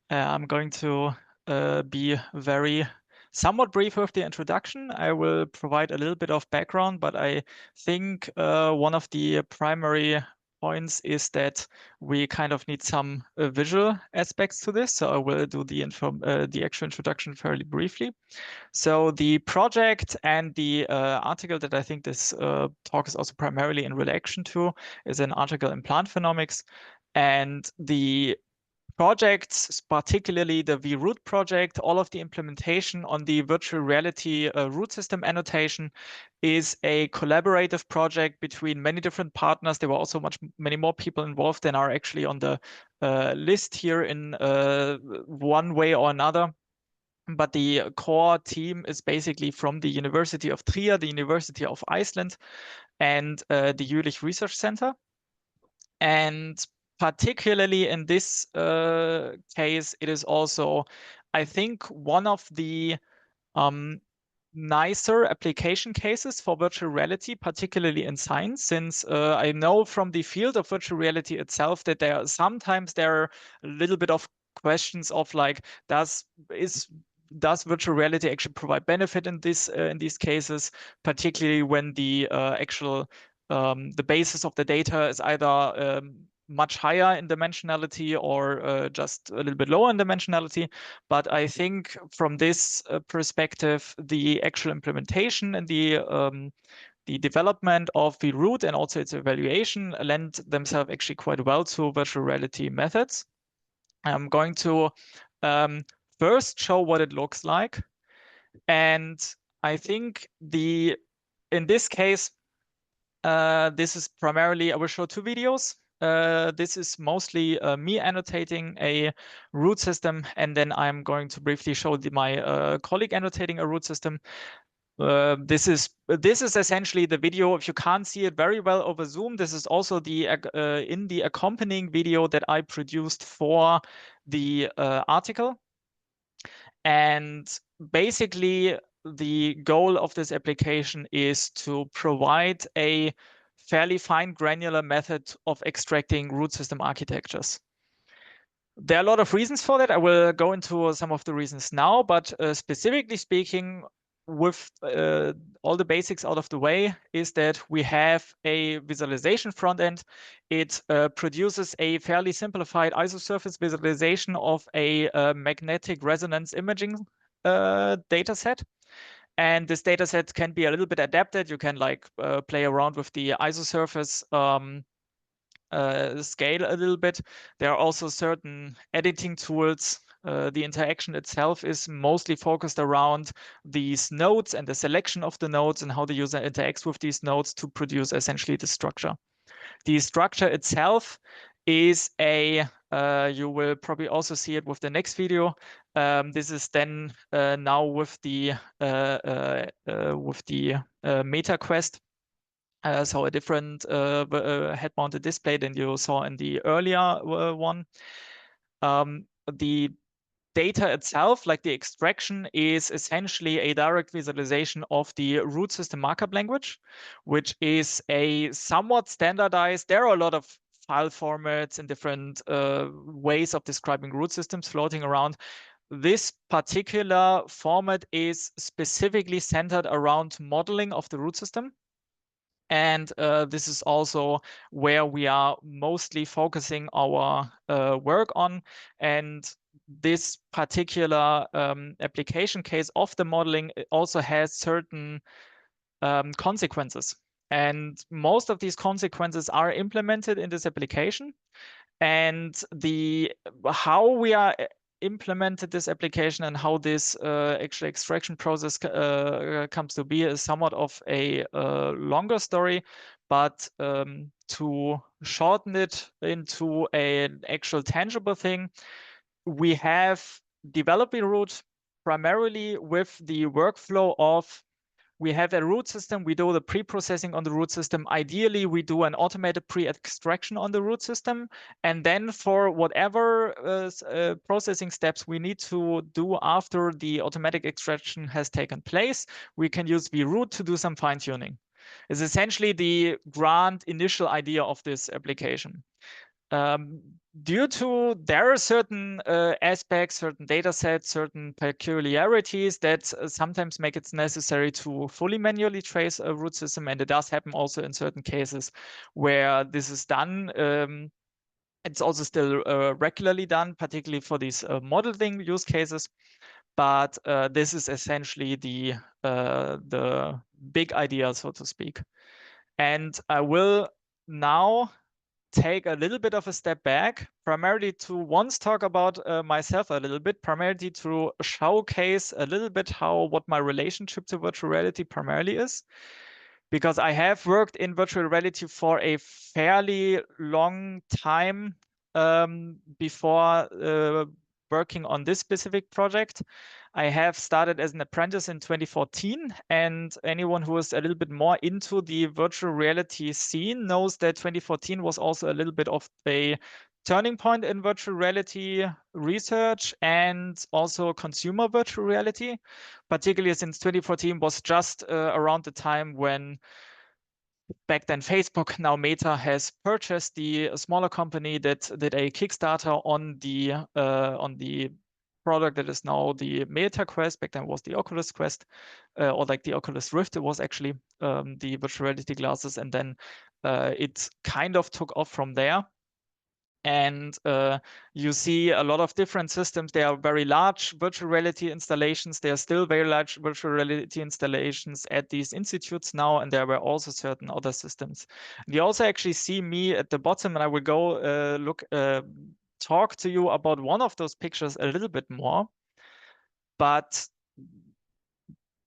I'm going to be somewhat brief with the introduction. I will provide a little bit of background, but I think one of the primary points is that we kind of need some visual aspects to this. So I will do the actual introduction fairly briefly. So the project and the article that I think this talk is also primarily in relation to is an article in Plant Phenomics. And the projects, particularly the VRoot project, all of the implementation on the virtual reality root system annotation is a collaborative project between many different partners. There were also many more people involved than are actually on the list here in one way or another. But the core team is basically from the University of Trier, the University of Iceland, and the Jülich Research Centre. And particularly in this case, it is also, I think, one of the nicer application cases for virtual reality, particularly in science, since I know from the field of virtual reality itself that sometimes there are a little bit of questions of like, does virtual reality actually provide benefit in these cases, particularly when the actual the basis of the data is either much higher in dimensionality or just a little bit lower in dimensionality. But I think from this perspective, the actual implementation and the development of VRoot and also its evaluation lend themselves actually quite well to virtual reality methods. I'm going to first show what it looks like. And I think in this case, this is primarily, I will show two videos. This is mostly me annotating a root system, and then I'm going to briefly show my colleague annotating a root system. This is essentially the video. If you can't see it very well over Zoom, this is also in the accompanying video that I produced for the article. And basically, the goal of this application is to provide a fairly fine granular method of extracting root system architectures. There are a lot of reasons for that. I will go into some of the reasons now, but specifically speaking, with all the basics out of the way, is that we have a visualization front end. It produces a fairly simplified isosurface visualization of a magnetic resonance imaging data set. And this data set can be a little bit adapted. You can like play around with the isosurface scale a little bit. There are also certain editing tools. The interaction itself is mostly focused around these nodes and the selection of the nodes and how the user interacts with these nodes to produce essentially the structure. The structure itself is you will probably also see it with the next video. This is then now with the MetaQuest. So a different head-mounted display than you saw in the earlier one. The data itself, like the extraction, is essentially a direct visualization of the root system markup language, which is a somewhat standardized. There are a lot of file formats and different ways of describing root systems floating around. This particular format is specifically centered around modeling of the root system. And this is also where we are mostly focusing our work on. And this particular application case of the modeling also has certain consequences. And most of these consequences are implemented in this application. And how we are implemented this application and how this actual extraction process comes to be is somewhat of a longer story, but to shorten it into an actual tangible thing, we have developed VRoot primarily with the workflow of we have a root system, we do the pre-processing on the root system. Ideally, we do an automated pre-extraction on the root system. And then for whatever processing steps we need to do after the automatic extraction has taken place, we can use VRoot to do some fine-tuning. It's essentially the grand initial idea of this application. Due to there are certain aspects, certain data sets, certain peculiarities that sometimes make it necessary to fully manually trace a root system, and it does happen also in certain cases where this is done. It's also still regularly done, particularly for these modeling use cases. But this is essentially the big idea, so to speak. And I will now take a little bit of a step back, primarily to once talk about myself a little bit, primarily to showcase a little bit what my relationship to virtual reality primarily is. Because I have worked in virtual reality for a fairly long time before working on this specific project. I have started as an apprentice in 2014, and anyone who is a little bit more into the virtual reality scene knows that 2014 was also a little bit of a turning point in virtual reality research and also consumer virtual reality, particularly since 2014 was just around the time when back then Facebook, now Meta, has purchased the smaller company that did a Kickstarter on the product that is now the Meta Quest. Back then was the Oculus Quest, or like the Oculus Rift. It was actually the virtual reality glasses, and then it kind of took off from there. And you see a lot of different systems. They are very large virtual reality installations. There are still very large virtual reality installations at these institutes now, and there were also certain other systems. And you also actually see me at the bottom, and I will go talk to you about one of those pictures a little bit more. But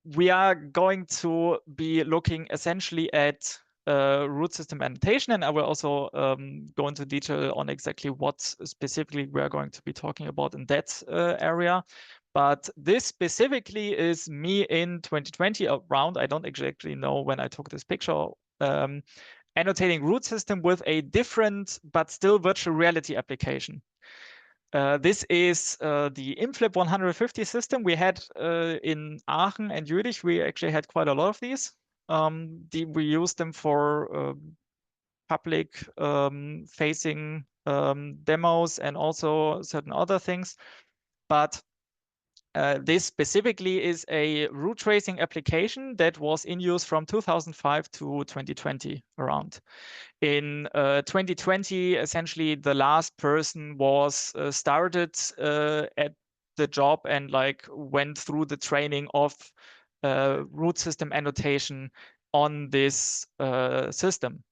we are going to be looking essentially at root system annotation, and I will also go into detail on exactly what specifically we are going to be talking about in that area. But this specifically is me in 2020 around. I don't exactly know when I took this picture. Annotating root system with a different but still virtual reality application. This is the InFlip 150 system we had in Aachen and Jülich. We actually had quite a lot of these. We used them for public facing demos and also certain other things. But this specifically is a root tracing application that was in use from 2005 to 2020 around. In 2020, essentially the last person was started at the job and like went through the training of root system annotation on this system.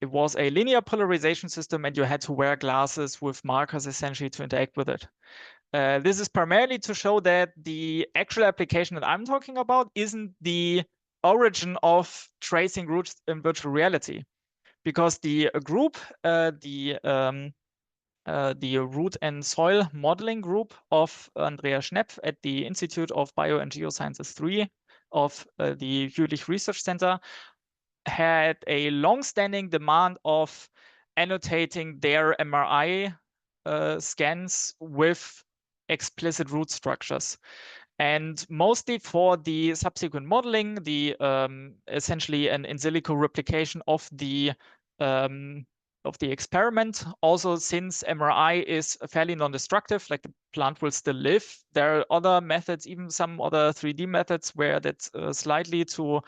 It was a linear polarization system, and you had to wear glasses with markers essentially to interact with it. This is primarily to show that the actual application that I'm talking about isn't the origin of tracing roots in virtual reality, because the group, the root and soil modeling group of Andreas Schnepp at the Institute of Bio and Geosciences 3 of the Jülich Research Center had a long-standing demand of annotating their MRI scans with explicit root structures. And mostly for the subsequent modeling, the essentially an in silico replication of the experiment. Also, since MRI is fairly non-destructive, like the plant will still live, there are other methods, even some other 3D methods, where that's slightly to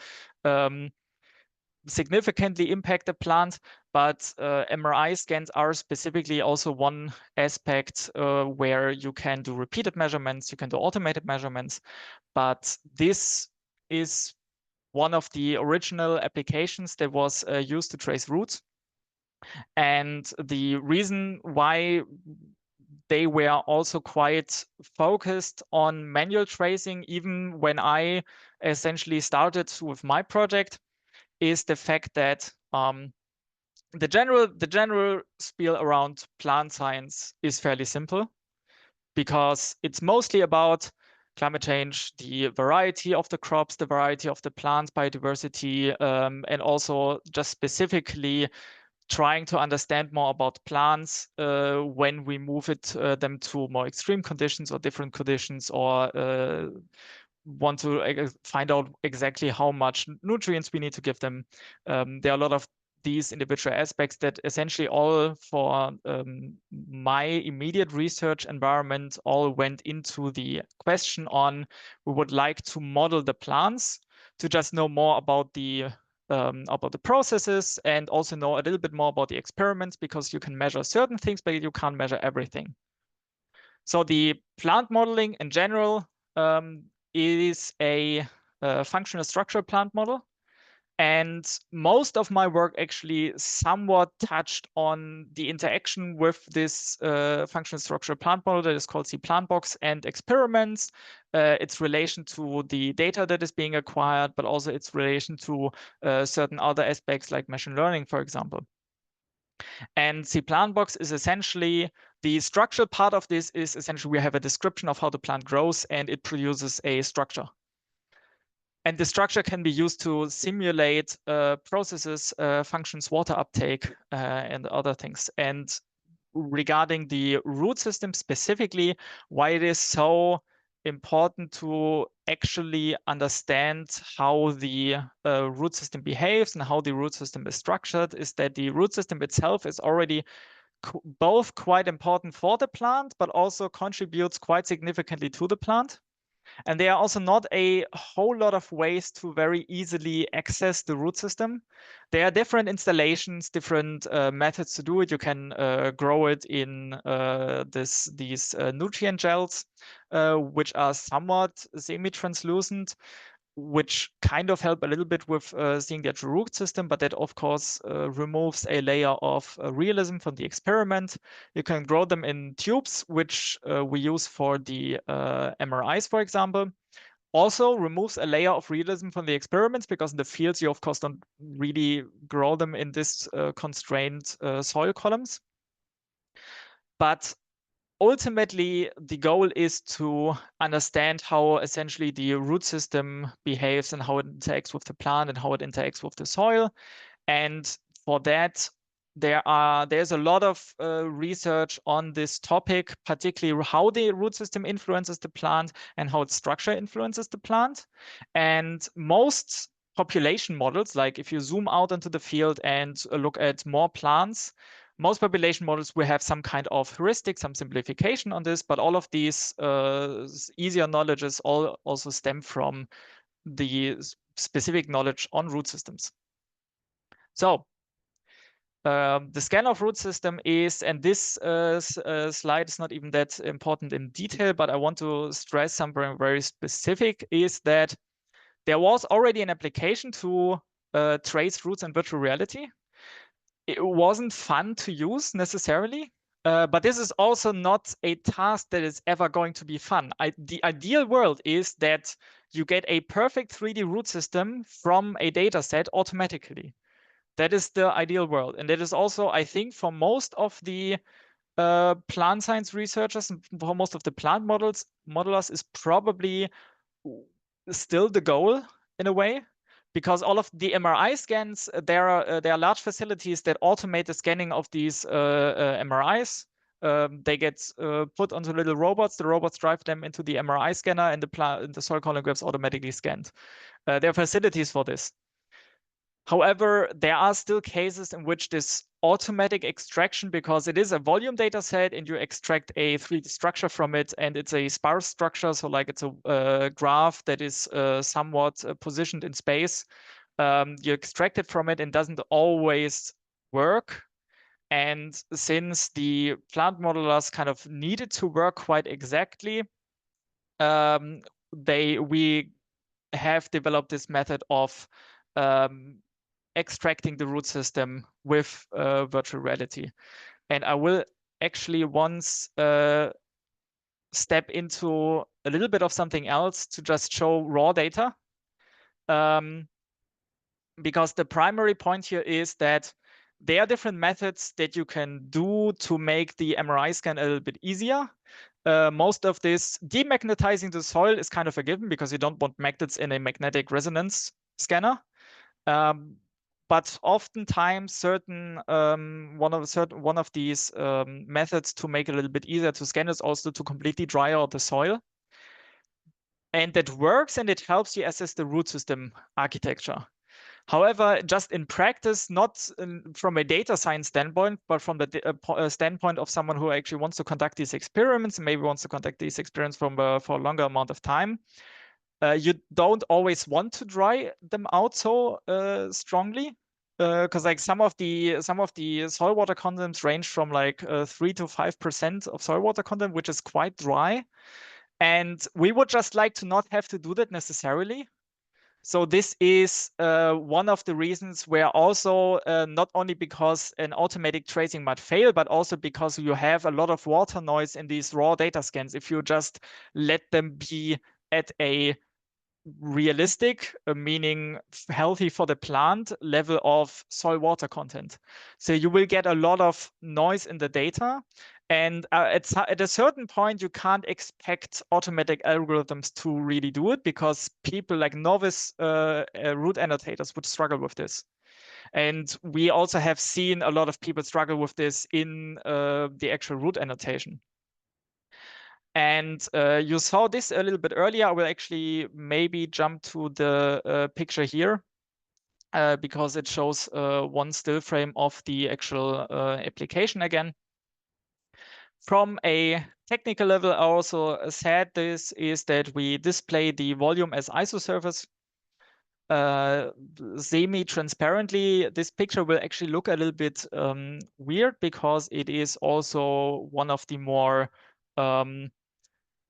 significantly impact the plant, but MRI scans are specifically also one aspect where you can do repeated measurements, you can do automated measurements, but this is one of the original applications that was used to trace roots. And the reason why they were also quite focused on manual tracing, even when I essentially started with my project, is the fact that the general spiel around plant science is fairly simple, because it's mostly about climate change, the variety of the crops, the variety of the plants, biodiversity, and also just specifically trying to understand more about plants when we move them to more extreme conditions or different conditions, or want to find out exactly how much nutrients we need to give them. There are a lot of these individual aspects that essentially all for my immediate research environment all went into the question on we would like to model the plants to just know more about the processes and also know a little bit more about the experiments, because you can measure certain things, but you can't measure everything. So the plant modeling in general is a functional structural plant model. And most of my work actually somewhat touched on the interaction with this functional structural plant model that is called cPlantBox and experiments, its relation to the data that is being acquired, but also its relation to certain other aspects like machine learning, for example. And cPlantBox is essentially the structural part of this is essentially we have a description of how the plant grows and it produces a structure. And the structure can be used to simulate processes, functions, water uptake, and other things. And regarding the root system specifically, why it is so important to actually understand how the root system behaves and how the root system is structured is that the root system itself is already both quite important for the plant, but also contributes quite significantly to the plant. And there are also not a whole lot of ways to very easily access the root system. There are different installations, different methods to do it. You can grow it in these nutrient gels, which are somewhat semi-translucent, which kind of help a little bit with seeing the actual root system, but that of course removes a layer of realism from the experiment. You can grow them in tubes, which we use for the MRIs, for example. Also removes a layer of realism from the experiments, because in the fields you of course don't really grow them in this constrained soil columns. But ultimately, the goal is to understand how essentially the root system behaves and how it interacts with the plant and how it interacts with the soil. And for that, there's a lot of research on this topic, particularly how the root system influences the plant and how its structure influences the plant. And most population models, like if you zoom out into the field and look at more plants, most population models will have some kind of heuristic, some simplification on this, but all of these easier knowledges all also stem from the specific knowledge on root systems. So the scan of root system is, and this slide is not even that important in detail, but I want to stress something very specific, is that there was already an application to trace roots in virtual reality. It wasn't fun to use necessarily, but this is also not a task that is ever going to be fun. The ideal world is that you get a perfect 3D root system from a data set automatically. That is the ideal world. And that is also, I think, for most of the plant science researchers and for most of the plant modelers is probably still the goal in a way. Because all of the MRI scans, there are large facilities that automate the scanning of these MRIs. They get put onto little robots. The robots drive them into the MRI scanner, and the soil column gets automatically scanned. There are facilities for this. However, there are still cases in which this automatic extraction, because it is a volume data set and you extract a 3D structure from it, and it's a sparse structure, so like it's a graph that is somewhat positioned in space. You extract it from it and doesn't always work. And since the plant modelers kind of needed to work quite exactly, we have developed this method of extracting the root system with virtual reality. And I will actually once step into a little bit of something else to just show raw data. Because the primary point here is that there are different methods that you can do to make the MRI scan a little bit easier. Most of this demagnetizing the soil is kind of a given because you don't want magnets in a magnetic resonance scanner. But oftentimes one of these methods to make it a little bit easier to scan is also to completely dry out the soil. And that works, and it helps you assess the root system architecture. However, just in practice, not from a data science standpoint, but from the standpoint of someone who actually wants to conduct these experiments, and maybe wants to conduct these experiments for a longer amount of time, you don't always want to dry them out so strongly, because like some of the soil water contents range from like 3 to 5% of soil water content, which is quite dry, and we would just like to not have to do that necessarily. So this is one of the reasons where also not only because an automatic tracing might fail, but also because you have a lot of water noise in these raw data scans if you just let them be at a realistic, meaning healthy for the plant level of soil water content. So you will get a lot of noise in the data. And at a certain point, you can't expect automatic algorithms to really do it because people like novice root annotators would struggle with this. And we also have seen a lot of people struggle with this in the actual root annotation. And you saw this a little bit earlier. I will actually maybe jump to the picture here because it shows one still frame of the actual application again. From a technical level, I also said this is that we display the volume as isosurface semi-transparently. This picture will actually look a little bit weird because it is also one of the more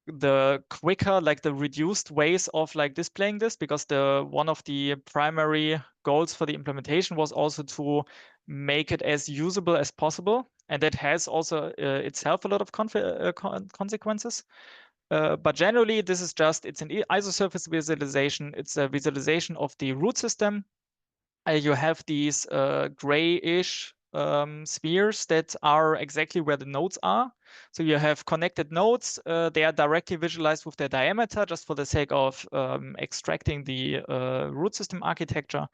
the quicker, like the reduced ways of like displaying this, because one of the primary goals for the implementation was also to make it as usable as possible, and that has also itself a lot of consequences. But generally, this is just, it's an isosurface visualization. It's a visualization of the root system. You have these grayish spheres that are exactly where the nodes are. So you have connected nodes. They are directly visualized with their diameter just for the sake of extracting the root system architecture.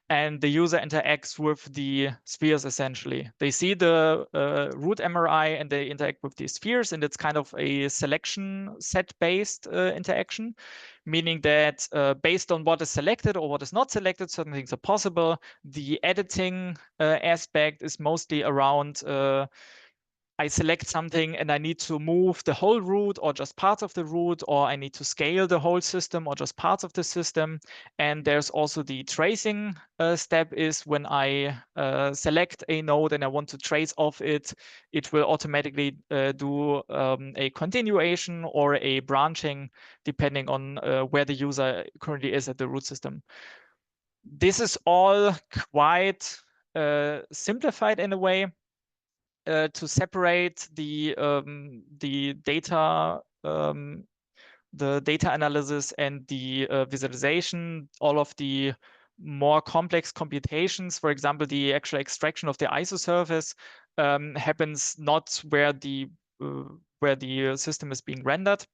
And the user interacts with the spheres essentially. They see the root MRI and they interact with these spheres, and it's kind of a selection set-based interaction, meaning that based on what is selected or what is not selected, certain things are possible. The editing aspect is mostly around I select something and I need to move the whole root or just parts of the root, or I need to scale the whole system or just parts of the system. And there's also the tracing step is when I select a node and I want to trace off it, it will automatically do a continuation or a branching depending on where the user currently is at the root system. This is all quite simplified in a way. To separate the data analysis and the visualization, all of the more complex computations, for example, the actual extraction of the isosurface happens not where the system is being rendered,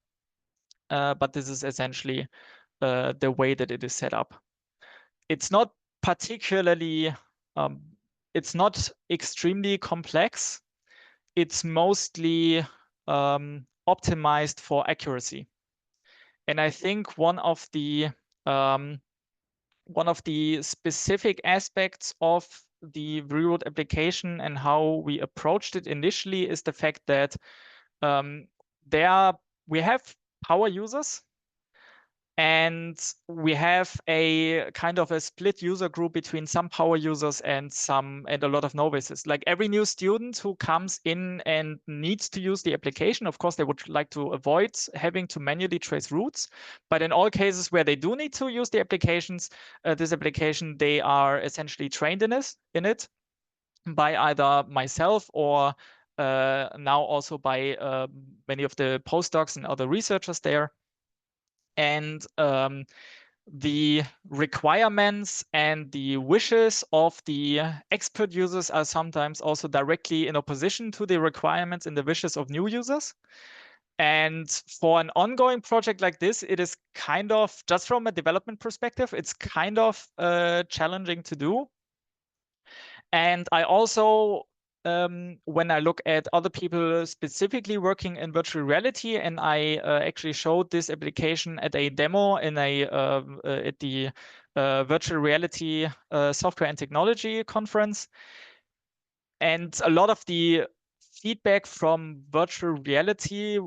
but this is essentially the way that it is set up. It's not particularly, it's not extremely complex. It's mostly optimized for accuracy. And I think one of the specific aspects of the VRoot application and how we approached it initially is the fact that we have power users, and we have a kind of a split user group between some power users and a lot of novices. Like every new student who comes in and needs to use the application, of course, they would like to avoid having to manually trace roots. But in all cases where they do need to use the applications, this application, they are essentially trained in it by either myself or now also by many of the postdocs and other researchers there. And the requirements and the wishes of the expert users are sometimes also directly in opposition to the requirements and the wishes of new users. And for an ongoing project like this, it is kind of, just from a development perspective, it's kind of challenging to do. And I also, when I look at other people specifically working in virtual reality, and I actually showed this application at a demo in at the virtual reality software and technology conference. And a lot of the feedback from virtual reality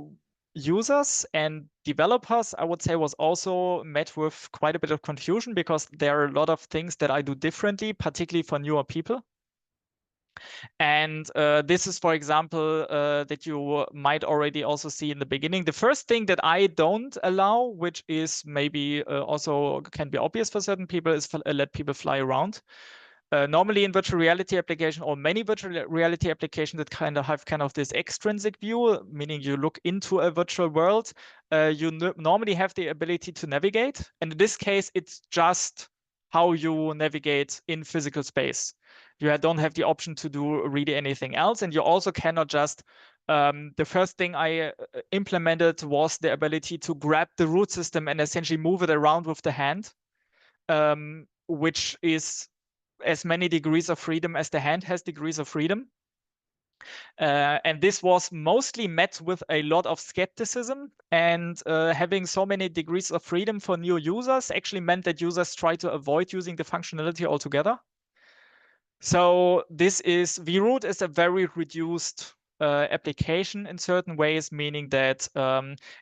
users and developers, I would say, was also met with quite a bit of confusion, because there are a lot of things that I do differently, particularly for newer people. And this is, for example, that you might already also see in the beginning. The first thing that I don't allow, which is maybe also can be obvious for certain people, is let people fly around. Normally in virtual reality application, or many virtual reality applications that kind of have this extrinsic view, meaning you look into a virtual world, you normally have the ability to navigate. And in this case, it's just how you navigate in physical space. You don't have the option to do really anything else. And you also cannot just, the first thing I implemented was the ability to grab the root system and essentially move it around with the hand, which is as many degrees of freedom as the hand has degrees of freedom. And this was mostly met with a lot of skepticism, and having so many degrees of freedom for new users actually meant that users try to avoid using the functionality altogether. So this is, VRoot is a very reduced application in certain ways, meaning that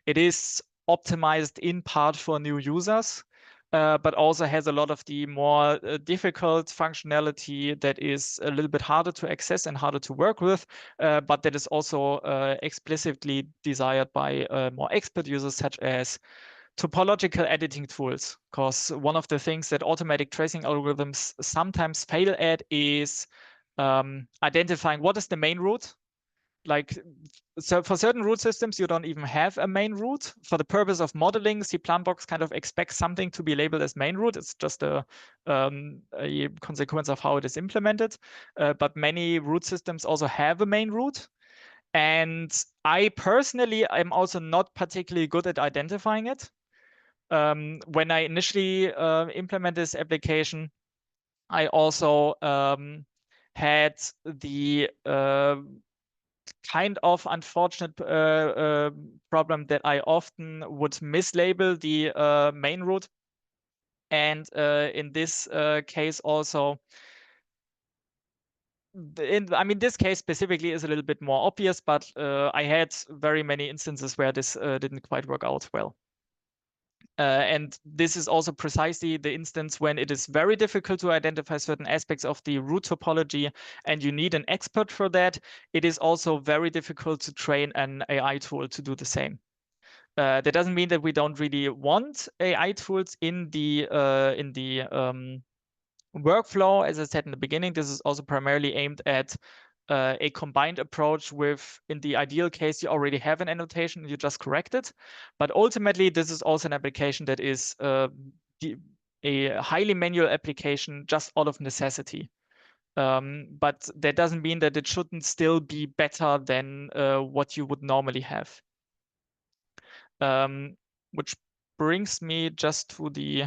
it is optimized in part for new users, but also has a lot of the more difficult functionality that is a little bit harder to access and harder to work with, but that is also explicitly desired by more expert users, such as topological editing tools. Because one of the things that automatic tracing algorithms sometimes fail at is identifying what is the main root. Like, so for certain root systems, you don't even have a main root. For the purpose of modeling, cPlantBox kind of expects something to be labeled as main root. It's just a consequence of how it is implemented. But many root systems also have a main root. And I personally am also not particularly good at identifying it. When I initially implemented this application, I also had the kind of unfortunate problem that I often would mislabel the main root. And in this case also, this case specifically is a little bit more obvious, but I had very many instances where this didn't quite work out well. And this is also precisely the instance when it is very difficult to identify certain aspects of the root topology, and you need an expert for that. It is also very difficult to train an AI tool to do the same. That doesn't mean that we don't really want AI tools in the workflow. As I said in the beginning, this is also primarily aimed at a combined approach with, in the ideal case, you already have an annotation, you just correct it. But ultimately, this is also an application that is a highly manual application just out of necessity. But that doesn't mean that it shouldn't still be better than what you would normally have. Which brings me just to the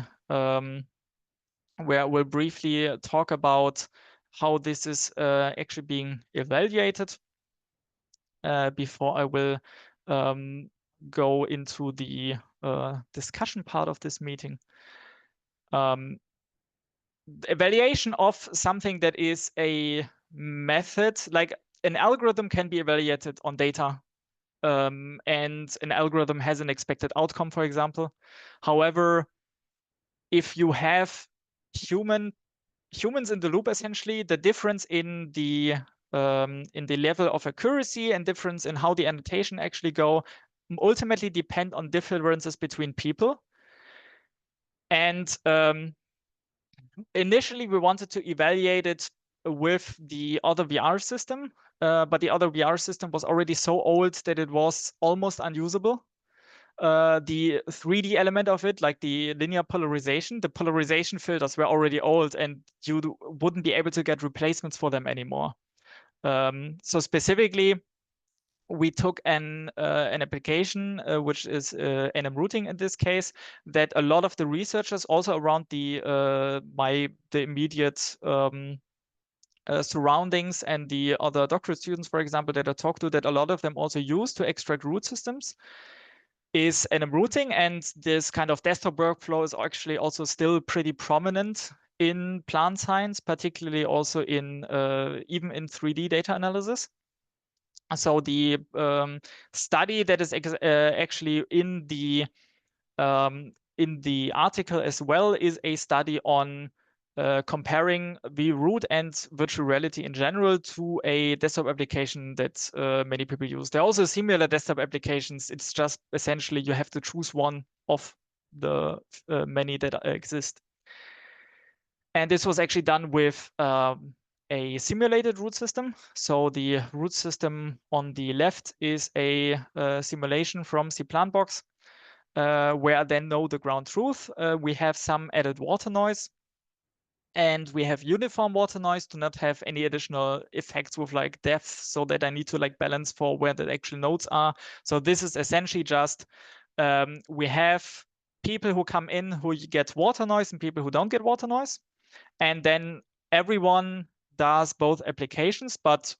where we'll briefly talk about how this is actually being evaluated before I will go into the discussion part of this meeting. The evaluation of something that is a method, like an algorithm, can be evaluated on data, and an algorithm has an expected outcome, for example. However, if you have humans in the loop, essentially, the difference in the level of accuracy and difference in how the annotation actually go ultimately depend on differences between people. And initially, we wanted to evaluate it with the other VR system, but the other VR system was already so old that it was almost unusable. The 3D element of it, like the linear polarization, the polarization filters were already old, and you wouldn't be able to get replacements for them anymore. So specifically, we took an application, which is NM routing in this case, that a lot of the researchers also around the immediate surroundings and the other doctorate students, for example, that I talked to, that a lot of them also use to extract root systems. is NM routing, and this kind of desktop workflow is actually also still pretty prominent in plant science, particularly also in even in 3D data analysis. So the study that is actually in the article as well is a study on comparing VRoot and virtual reality in general to a desktop application that many people use. There are also similar desktop applications. It's just essentially you have to choose one of the many that exist. And this was actually done with a simulated root system. So the root system on the left is a simulation from cPlantBox, where I then know the ground truth. We have some added water noise, and we have uniform water noise to not have any additional effects with like depth, so that I need to like balance for where the actual nodes are. So this is essentially just we have people who come in who get water noise and people who don't get water noise. And then everyone does both applications, but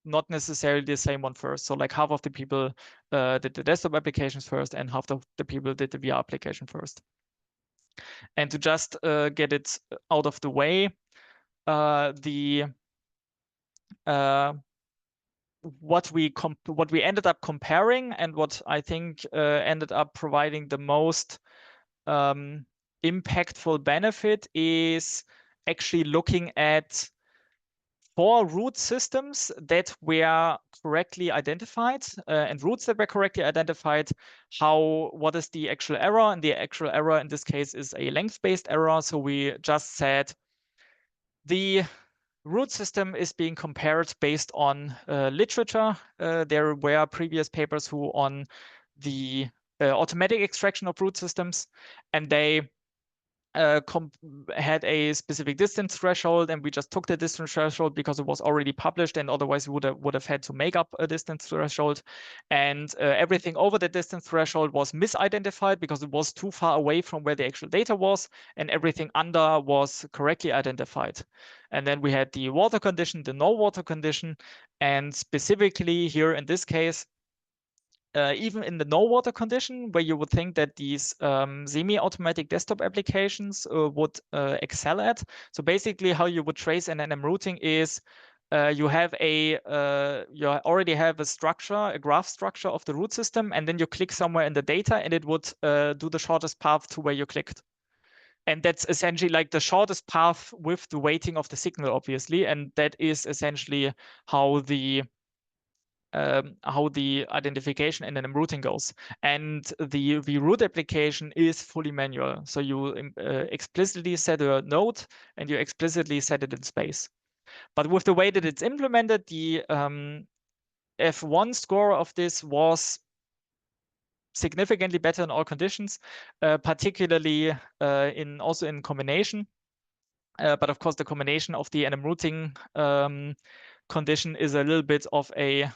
not necessarily the same one first. So like half of the people did the desktop applications first, and half of the people did the VR application first. And to just get it out of the way, what we ended up comparing, and what I think ended up providing the most impactful benefit, is actually looking at 4 root systems that were correctly identified and roots that were correctly identified. What is the actual error? And the actual error in this case is a length-based error. So we just said the root system is being compared based on literature. There were previous papers who on the automatic extraction of root systems, and they had a specific distance threshold, and we just took the distance threshold because it was already published, and otherwise we would have had to make up a distance threshold. And everything over the distance threshold was misidentified because it was too far away from where the actual data was, and everything under was correctly identified. And then we had the water condition, the no water condition, and specifically here in this case, even in the no water condition, where you would think that these semi-automatic desktop applications would excel at. So basically how you would trace an NM routing is you already have a structure, a graph structure of the root system, and then you click somewhere in the data, and it would do the shortest path to where you clicked. And that's essentially like the shortest path with the weighting of the signal, obviously. And that is essentially how the identification and then routing goes. And the VRoot application is fully manual. So you explicitly set a node and you explicitly set it in space. But with the way that it's implemented, the F1 score of this was significantly better in all conditions, particularly also in combination. But of course, the combination of the NM routing condition is a little bit of a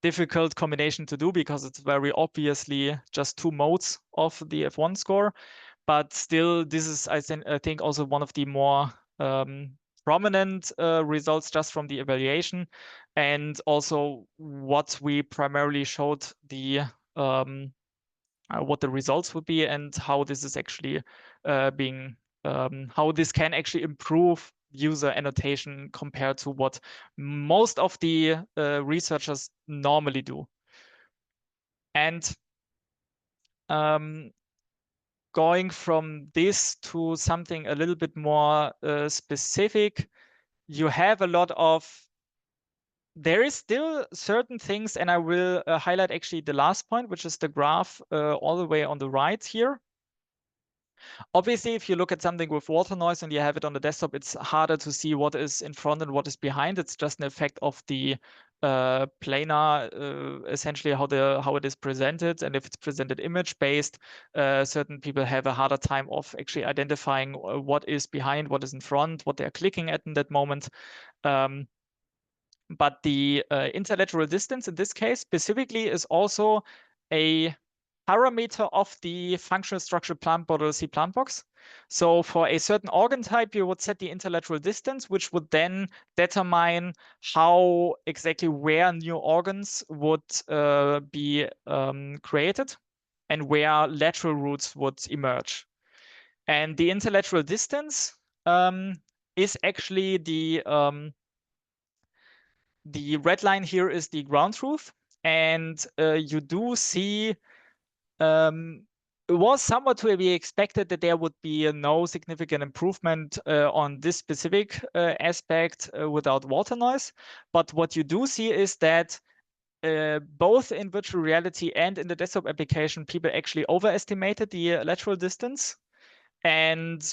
difficult combination to do, because it's very obviously just 2 modes of the F1 score. But still, this is, I think, also one of the more prominent results just from the evaluation, and also what we primarily showed what the results would be, and how this is actually how this can actually improve user annotation compared to what most of the researchers normally do. And going from this to something a little bit more specific, you have a lot of, there is still certain things, and I will highlight actually the last point, which is the graph all the way on the right here. Obviously, if you look at something with water noise and you have it on the desktop, it's harder to see what is in front and what is behind. It's just an effect of the planar, essentially how it is presented. And if it's presented image-based, certain people have a harder time of actually identifying what is behind, what is in front, what they're clicking at in that moment. But the interlateral distance in this case specifically is also a parameter of the functional structure plant model cPlantBox. So for a certain organ type, you would set the interlateral distance, which would then determine how exactly where new organs would be created and where lateral roots would emerge. And the interlateral distance is actually the red line here is the ground truth. And you do see it was somewhat to be expected that there would be no significant improvement on this specific aspect without water noise. But what you do see is that both in virtual reality and in the desktop application, people actually overestimated the lateral distance. And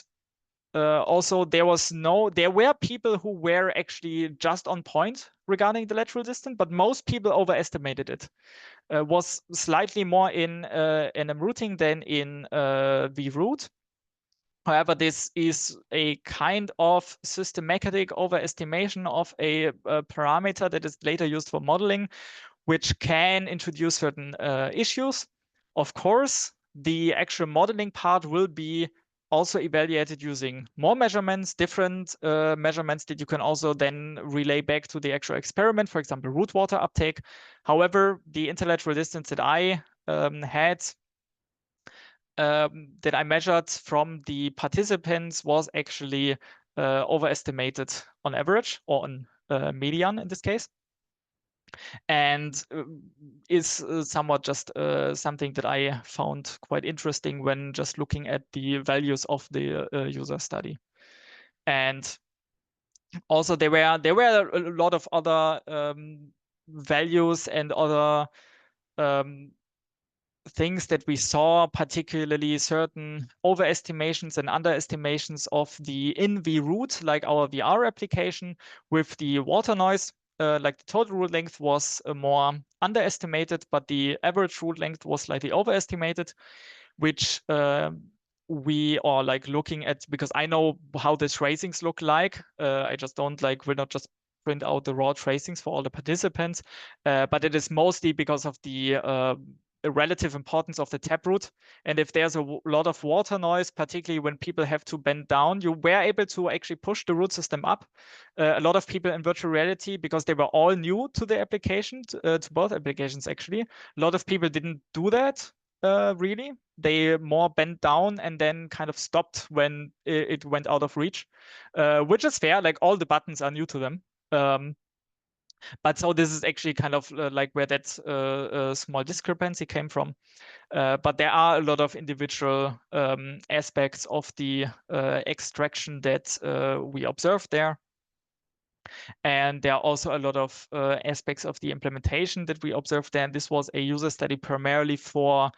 also there were people who were actually just on point regarding the lateral distance, but most people overestimated it. Was slightly more in routing than in VRoot. However, this is a kind of systematic overestimation of a parameter that is later used for modeling, which can introduce certain issues. Of course, the actual modeling part will be also evaluated using more measurements, different measurements that you can also then relay back to the actual experiment, for example, root water uptake. However, the interlateral distance that I had that I measured from the participants was actually overestimated on average, or on median in this case, and is somewhat just something that I found quite interesting when just looking at the values of the user study. And also there were a lot of other values and other things that we saw, particularly certain overestimations and underestimations of the in VRoot, like our VR application, with the water noise. Like the total root length was more underestimated, but the average root length was slightly overestimated, which we are like looking at, because I know how the tracings look like. I just don't will not just print out the raw tracings for all the participants, but it is mostly because of the relative importance of the taproot. And if there's a lot of water noise, particularly when people have to bend down, you were able to actually push the root system up. A lot of people in virtual reality, because they were all new to the application, to both applications actually, a lot of people didn't do that really. They more bent down and then kind of stopped when it went out of reach, which is fair. Like all the buttons are new to them. But so this is actually kind of like where that small discrepancy came from. But there are a lot of individual aspects of the extraction that we observed there. And there are also a lot of aspects of the implementation that we observed there. And this was a user study primarily for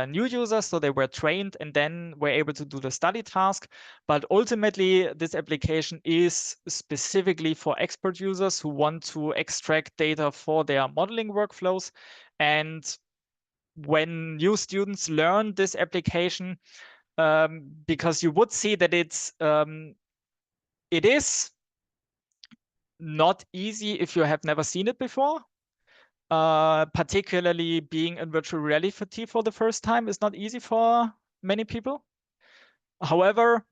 new users, so they were trained and then were able to do the study task. But ultimately, this application is specifically for expert users who want to extract data for their modeling workflows. And when new students learn this application, because you would see that it is not easy if you have never seen it before. Particularly being in virtual reality for the first time is not easy for many people. However,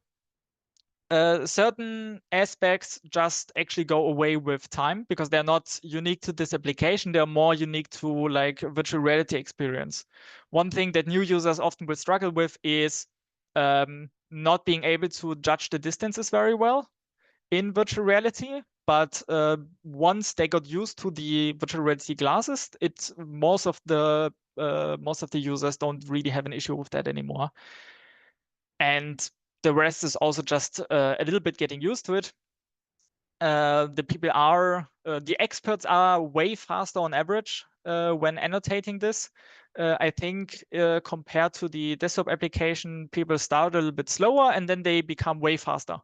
certain aspects just actually go away with time because they're not unique to this application. They're more unique to like virtual reality experience. One thing that new users often will struggle with is not being able to judge the distances very well in virtual reality. But once they got used to the virtual reality glasses, most of the users don't really have an issue with that anymore. And the rest is also just a little bit getting used to it. The experts are way faster on average when annotating this. I think compared to the desktop application, people start a little bit slower and then they become way faster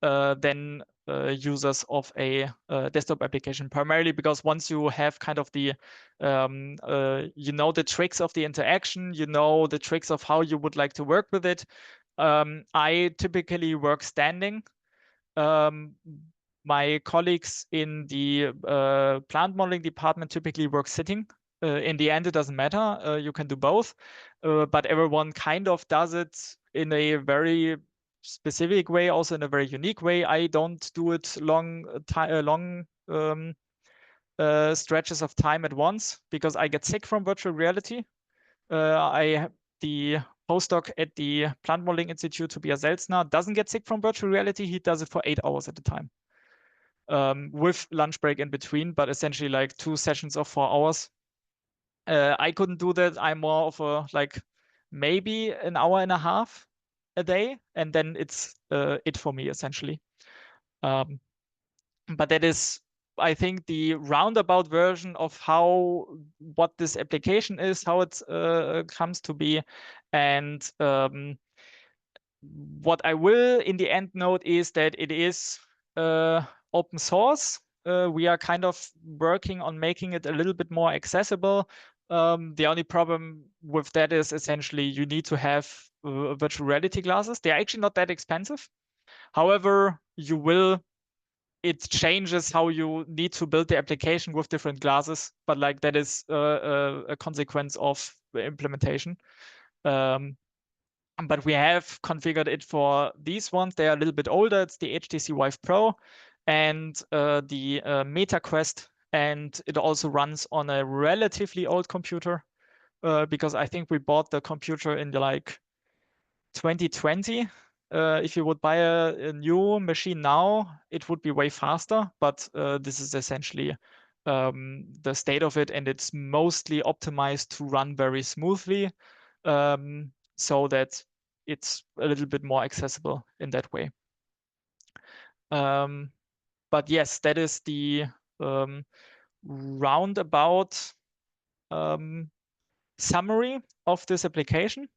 than users of a desktop application, primarily because once you have kind of the the tricks of the interaction, the tricks of how you would like to work with it. I typically work standing. My colleagues in the plant modeling department typically work sitting. In the end, it doesn't matter. You can do both, but everyone kind of does it in a very specific way, also in a very unique way. I don't do it long stretches of time at once because I get sick from virtual reality. The postdoc at the Plant Modeling Institute, Tobias Selzner, doesn't get sick from virtual reality. He does it for 8 hours at a time, with lunch break in between, but essentially like 2 sessions of 4 hours. I couldn't do that. I'm more of a like maybe an hour and a half a day, and then it's it for me essentially. But that is, I think, the roundabout version of what this application is, how it comes to be, and what I will in the end note is that it is open source. We are kind of working on making it a little bit more accessible. The only problem with that is essentially you need to have virtual reality glasses. They're actually not that expensive. However, it changes how you need to build the application with different glasses, but like that is a consequence of the implementation. But we have configured it for these ones. They are a little bit older. It's the HTC Vive Pro and the MetaQuest, and it also runs on a relatively old computer because I think we bought the computer in like 2020. If you would buy a new machine now, it would be way faster, but this is essentially the state of it, and it's mostly optimized to run very smoothly, so that it's a little bit more accessible in that way. But yes, that is the roundabout summary of this application.